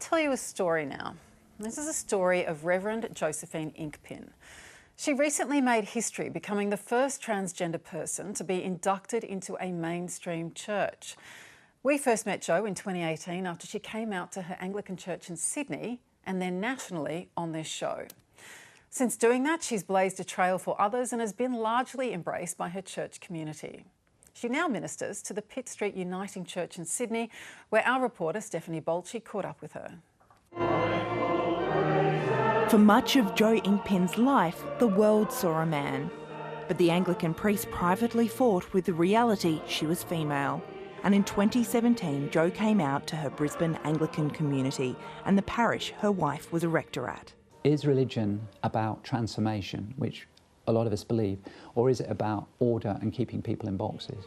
to tell you a story now. This is a story of Reverend Josephine Inkpin. She recently made history, becoming the first transgender person to be inducted into a mainstream church. We first met Jo in 2018 after she came out to her Anglican church in Sydney and then nationally on this show. Since doing that, she's blazed a trail for others and has been largely embraced by her church community. She now ministers to the Pitt Street Uniting Church in Sydney, where our reporter Stephanie Bolchi caught up with her. For much of Jo Inkpin's life, the world saw a man. But the Anglican priest privately fought with the reality she was female. And in 2017, Jo came out to her Brisbane Anglican community and the parish her wife was a rector at. Is religion about transformation, which a lot of us believe, or is it about order and keeping people in boxes?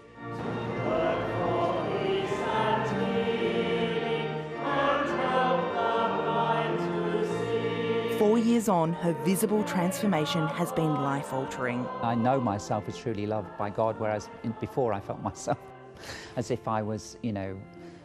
4 years on, her visible transformation has been life-altering. I know myself as truly loved by God, whereas before I felt myself as if I was,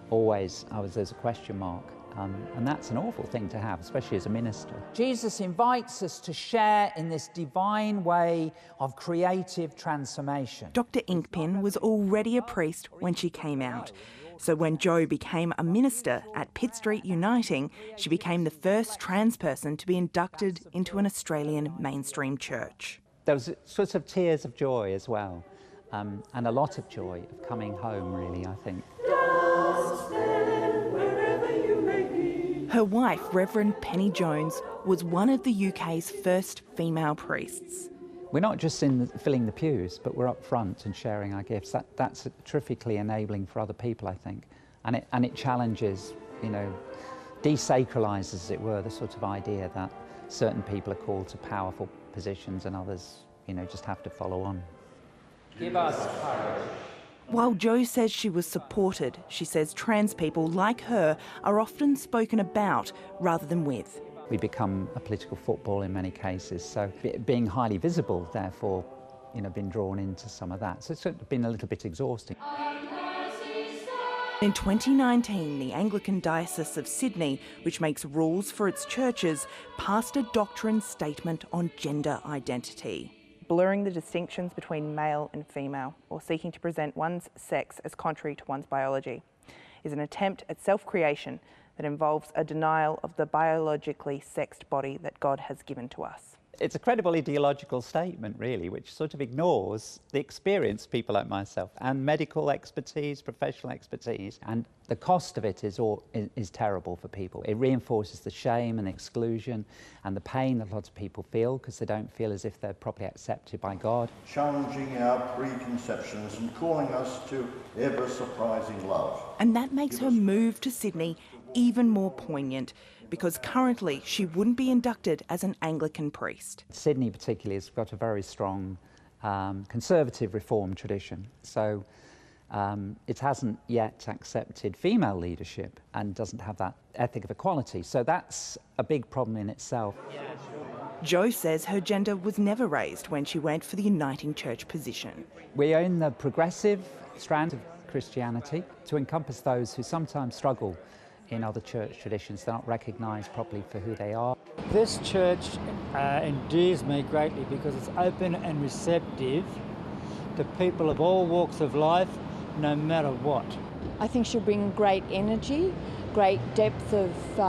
always, there's a question mark. And that's an awful thing to have, especially as a minister. Jesus invites us to share in this divine way of creative transformation. Dr. Inkpin was already a priest when she came out. So when Jo became a minister at Pitt Street Uniting, she became the first trans person to be inducted into an Australian mainstream church. There was sorts of tears of joy as well, and a lot of joy of coming home, really, I think. Her wife, Reverend Penny Jones, was one of the UK's first female priests. We're not just filling the pews, but we're up front and sharing our gifts. That's terrifically enabling for other people, I think. And it challenges, desacralises, as it were, the sort of idea that certain people are called to powerful positions and others, just have to follow on. Give us courage. While Jo says she was supported, she says trans people like her are often spoken about rather than with. We become a political football in many cases, so being highly visible, therefore, been drawn into some of that. So it's been a little bit exhausting. In 2019, the Anglican Diocese of Sydney, which makes rules for its churches, passed a doctrine statement on gender identity. Blurring the distinctions between male and female, or seeking to present one's sex as contrary to one's biology, is an attempt at self-creation that involves a denial of the biologically sexed body that God has given to us. It's a credible ideological statement, really, which sort of ignores the experience of people like myself and medical expertise, professional expertise, and the cost of it is terrible for people. It reinforces the shame and exclusion and the pain that lots of people feel because they don't feel as if they're properly accepted by God. Challenging our preconceptions and calling us to ever-surprising love. And that makes her move to Sydney even more poignant, because currently she wouldn't be inducted as an Anglican priest. Sydney particularly has got a very strong conservative reform tradition, so it hasn't yet accepted female leadership and doesn't have that ethic of equality, so that's a big problem in itself. Jo says her gender was never raised when she went for the Uniting Church position. We own the progressive strand of Christianity to encompass those who sometimes struggle in other church traditions. They're not recognised properly for who they are. This church endears me greatly because it's open and receptive to people of all walks of life, no matter what. I think she'll bring great energy, great depth of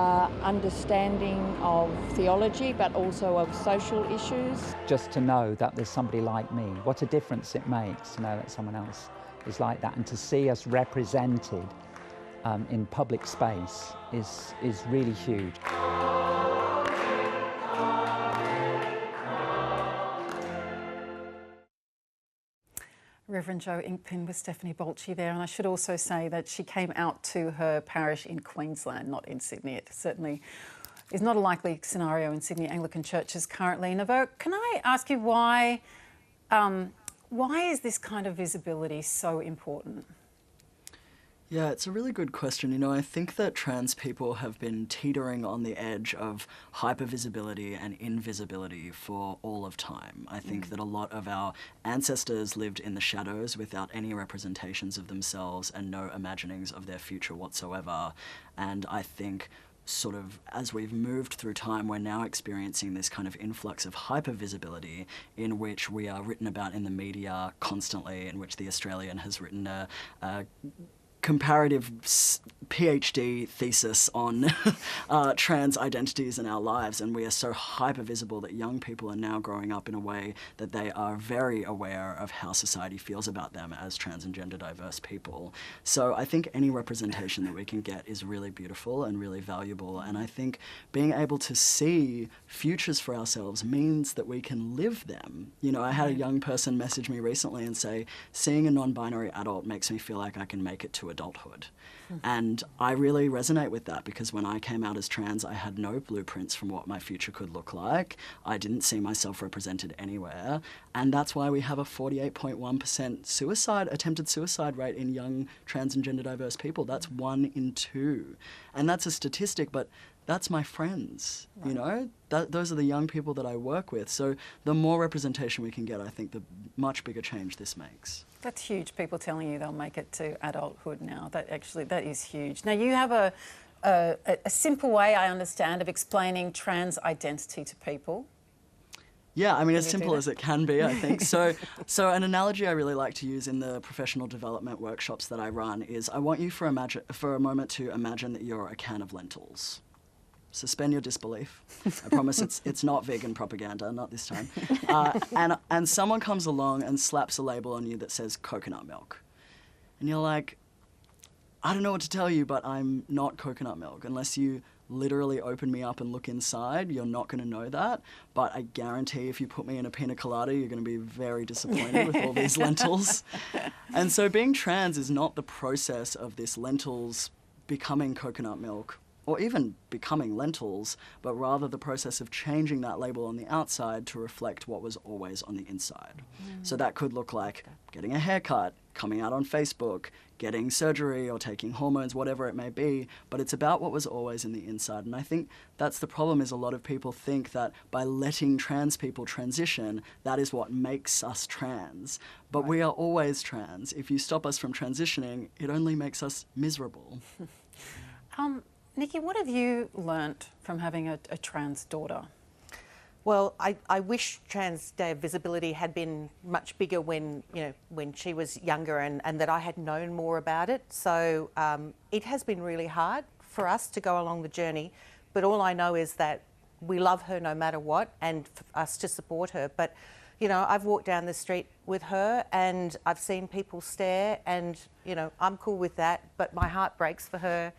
understanding of theology, but also of social issues. Just to know that there's somebody like me, what a difference it makes to know that someone else is like that, and to see us represented in public space is really huge. Reverend Jo Inkpin with Stephanie Bolchi there, and I should also say that she came out to her parish in Queensland, not in Sydney. It certainly is not a likely scenario in Sydney Anglican churches currently. Nevo, can I ask you why is this kind of visibility so important? Yeah, it's a really good question. I think that trans people have been teetering on the edge of hypervisibility and invisibility for all of time. I think that a lot of our ancestors lived in the shadows without any representations of themselves and no imaginings of their future whatsoever. And I think sort of, as we've moved through time, we're now experiencing this kind of influx of hypervisibility in which we are written about in the media constantly, in which The Australian has written a comparative PhD thesis on trans identities in our lives, and we are so hyper visible that young people are now growing up in a way that they are very aware of how society feels about them as trans and gender diverse people. So I think any representation that we can get is really beautiful and really valuable, and I think being able to see futures for ourselves means that we can live them. You know, I had a young person message me recently and say, seeing a non-binary adult makes me feel like I can make it to adulthood. And I really resonate with that, because when I came out as trans, I had no blueprints from what my future could look like. I didn't see myself represented anywhere, and that's why we have a 48.1% attempted suicide rate in young trans and gender diverse people. That's 1 in 2. And that's a statistic, but that's my friends, you know? Those are the young people that I work with. So the more representation we can get, I think the much bigger change this makes. That's huge, people telling you they'll make it to adulthood now. That is huge. Now, you have a simple way, I understand, of explaining trans identity to people. Yeah, I mean, as simple as it can be, I think. So an analogy I really like to use in the professional development workshops that I run is, I want you for a moment to imagine that you're a can of lentils. Suspend your disbelief. I promise it's not vegan propaganda, not this time. And someone comes along and slaps a label on you that says coconut milk. And you're like, I don't know what to tell you, but I'm not coconut milk. Unless you literally open me up and look inside, you're not going to know that. But I guarantee if you put me in a pina colada, you're going to be very disappointed with all these lentils. And so being trans is not the process of this lentils becoming coconut milk, or even becoming lentils, but rather the process of changing that label on the outside to reflect what was always on the inside. So that could look like getting a haircut, coming out on Facebook, getting surgery or taking hormones, whatever it may be, but it's about what was always in the inside. And I think that's the problem, is a lot of people think that by letting trans people transition, that is what makes us trans. But we are always trans. If you stop us from transitioning, it only makes us miserable. Nikki, what have you learnt from having a trans daughter? Well, I wish trans day of visibility had been much bigger when she was younger, and that I had known more about it. So it has been really hard for us to go along the journey, but all I know is that we love her no matter what, and for us to support her. But you know, I've walked down the street with her and I've seen people stare, and you know, I'm cool with that, but my heart breaks for her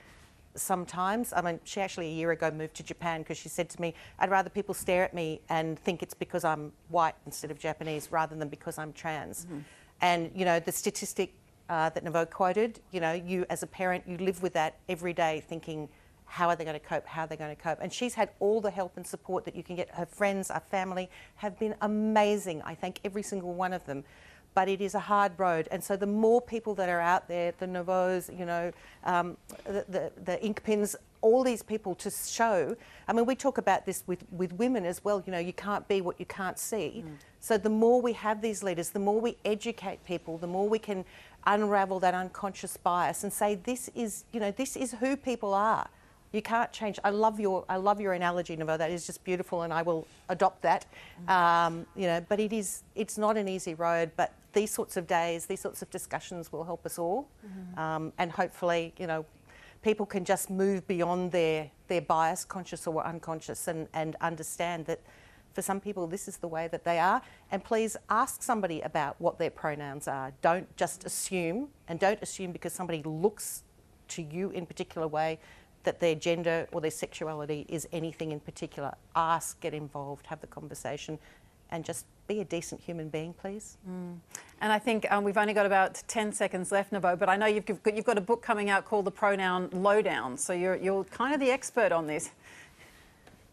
sometimes. I mean, she actually a year ago moved to Japan because she said to me, I'd rather people stare at me and think it's because I'm white instead of Japanese, rather than because I'm trans. And you know, the statistic that Nevo quoted, you know, you as a parent, you live with that every day thinking, how are they going to cope? How are they going to cope? And she's had all the help and support that you can get. Her friends, our family have been amazing. I thank every single one of them. But it is a hard road, and so the more people that are out there, the Nevos, you know, the ink pins, all these people to show. I mean, we talk about this with women as well. You know, you can't be what you can't see. So the more we have these leaders, the more we educate people, the more we can unravel that unconscious bias and say, this is, you know, this is who people are. You can't change. I love your analogy, Nevo. That is just beautiful, and I will adopt that. You know, but it's not an easy road. But these sorts of days, these sorts of discussions will help us all, and hopefully, you know, people can just move beyond their bias, conscious or unconscious, and understand that for some people this is the way that they are. And please ask somebody about what their pronouns are. Don't just assume, and don't assume because somebody looks to you in a particular way that their gender or their sexuality is anything in particular. Ask, get involved, have the conversation, and just be a decent human being, please. And I think we've only got about 10 seconds left, Nevo, but I know you've got a book coming out called The Pronoun Lowdown, so you're kind of the expert on this.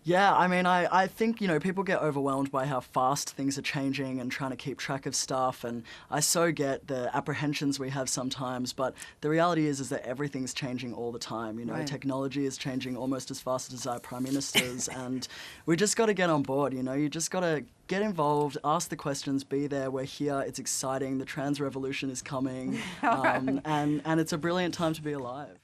Yeah, I mean, I think, you know, people get overwhelmed by how fast things are changing and trying to keep track of stuff, and I so get the apprehensions we have sometimes, but the reality is that everything's changing all the time, you know. Technology is changing almost as fast as our prime ministers, and we just got to get on board, you know. You just got to get involved, ask the questions, be there, we're here, it's exciting, the trans revolution is coming, and it's a brilliant time to be alive.